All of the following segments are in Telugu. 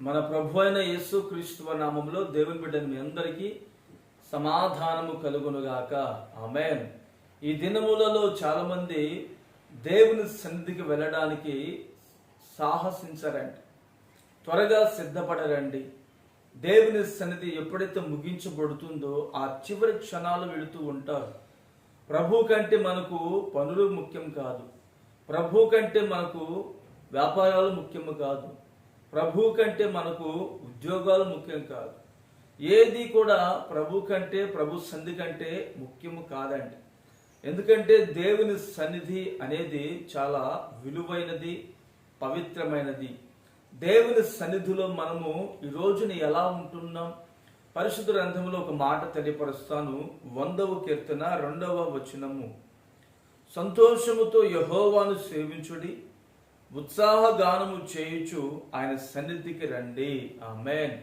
మన ప్రభు అయిన యేసు క్రీస్తు నామంలో దేవుని బిడ్డని మీ అందరికీ సమాధానము కలుగునుగాక. ఆమేన్. ఈ దినములలో చాలా మంది దేవుని సన్నిధికి వెళ్ళడానికి సాహసించరండి, త్వరగా సిద్ధపడరండి. దేవుని సన్నిధి ఎప్పుడైతే ముగించబడుతుందో ఆ చివరి క్షణాలు వెళుతూ ఉంటారు. ప్రభు కంటే మనకు పనులు ముఖ్యం కాదు, ప్రభు కంటే మనకు వ్యాపారాలు ముఖ్యము కాదు, ప్రభు కంటే మనకు ఉద్యోగాలు ముఖ్యం కాదు. ఏది కూడా ప్రభు కంటే, ప్రభు సన్నిధి కంటే ముఖ్యము కాదండి. ఎందుకంటే దేవుని సన్నిధి అనేది చాలా విలువైనది, పవిత్రమైనది. దేవుని సన్నిధిలో మనము ఈ రోజున ఎలా ఉంటున్నాం? పరిశుద్ధ గ్రంథంలో ఒక మాట తెలియపరుస్తాను. 100వ కీర్తన 2వ వచనము, సంతోషముతో యెహోవాను సేవించుడి, ఉత్సాహ గానము చేయుచు ఆయన సన్నిధికి రండి. ఆమేన్.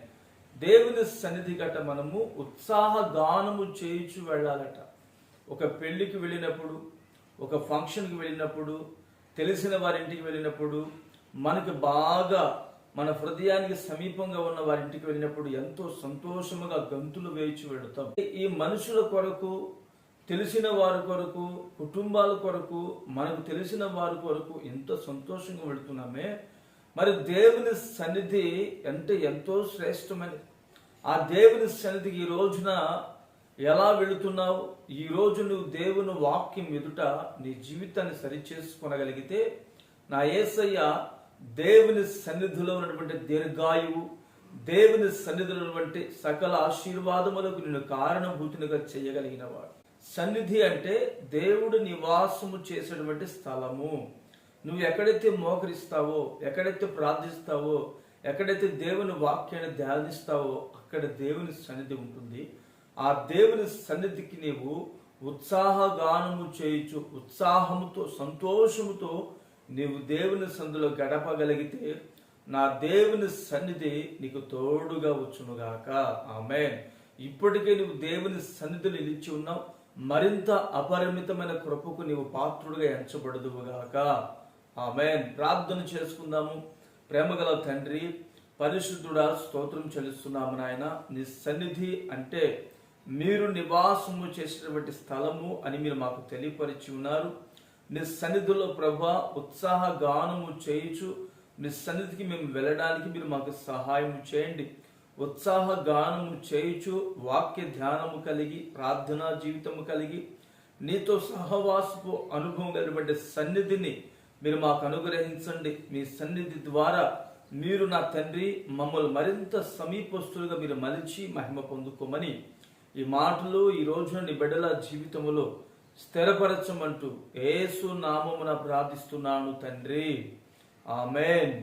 దేవుని సన్నిధి గట మనము ఉత్సాహ గానము చేయుచు వెళ్ళాలట. ఒక పెళ్లికి వెళ్ళినప్పుడు, ఒక ఫంక్షన్కి వెళ్ళినప్పుడు, తెలిసిన వారింటికి వెళ్ళినప్పుడు, మనకు బాగా మన హృదయానికి సమీపంగా ఉన్న వారింటికి వెళ్ళినప్పుడు ఎంతో సంతోషముగా గంతులు వేయించి వెళతాం. ఈ మనుషుల కొరకు, తెలిసిన వారి కొరకు, కుటుంబాల కొరకు, మనకు తెలిసిన వారి కొరకు ఎంతో సంతోషంగా వెళుతున్నామే. మరి దేవుని సన్నిధి అంటే ఎంతో శ్రేష్టమైనది. ఆ దేవుని సన్నిధికి ఈ రోజున ఎలా వెళుతున్నావు? ఈ రోజు నువ్వు దేవుని వాక్యం ఎదుట నీ జీవితాన్ని సరిచేసుకోగలిగితే, నా యేసయ్య దేవుని సన్నిధిలో ఉన్నటువంటి దీర్ఘాయువు, దేవుని సన్నిధిలో ఉన్నటువంటి సకల ఆశీర్వాదములకు నిన్ను కారణభూతునిగా చేయగలిగిన వాడు. సన్నిధి అంటే దేవుడు నివాసము చేసేటువంటి స్థలము. నువ్వు ఎక్కడైతే మోకరిస్తావో, ఎక్కడైతే ప్రార్థిస్తావో, ఎక్కడైతే దేవుని వాక్యాన్ని ధ్యానిస్తావో అక్కడ దేవుని సన్నిధి ఉంటుంది. ఆ దేవుని సన్నిధికి నీవు ఉత్సాహగానము చేయుచు, ఉత్సాహముతో, సంతోషముతో నీవు దేవుని సన్నిధిలో గడపగలిగితే నా దేవుని సన్నిధి నీకు తోడుగా వచ్చునుగాక. ఆమేన్. ఇప్పటికే నువ్వు దేవుని సన్నిధిలో నిలిచి ఉన్నావు. మరింత అపరిమితమైన కృపకు నీవు పాత్రుడుగా ఎంచబడదువుగాక. ఆమేన్. ప్రార్థన చేసుకుందాము. ప్రేమగల తండ్రి, పరిశుద్ధుడా, స్తోత్రం చెల్లిస్తున్నాము నాయన. నీ సన్నిధి అంటే మీరు నివాసము చేసినటువంటి స్థలము అని మీరు మాకు తెలియపరిచి ఉన్నారు. నీ సన్నిధిలో ప్రభా ఉత్సాహ గానము చేయుచు నీ సన్నిధికి మేము వెళ్ళడానికి మీరు మాకు సహాయం చేయండి. ఉత్సాహ గానము చేయుచు వాక్య ధ్యానము కలిగి, ప్రార్థనా జీవితము కలిగి, నీతో సహవాసపు అనుభవం కలిగినటువంటి సన్నిధిని మీరు మాకు అనుగ్రహించండి. మీ సన్నిధి ద్వారా మీరు నా తండ్రి మమ్మల్ని మరింత సమీపస్తులుగా మీరు మలిచి మహిమ పొందుకోమని ఈ మాటలు ఈ రోజున నీ బిడ్డల జీవితములో స్థిరపరచమంటూ యేసు నామమున ప్రార్థిస్తున్నాను తండ్రి. ఆమేన్.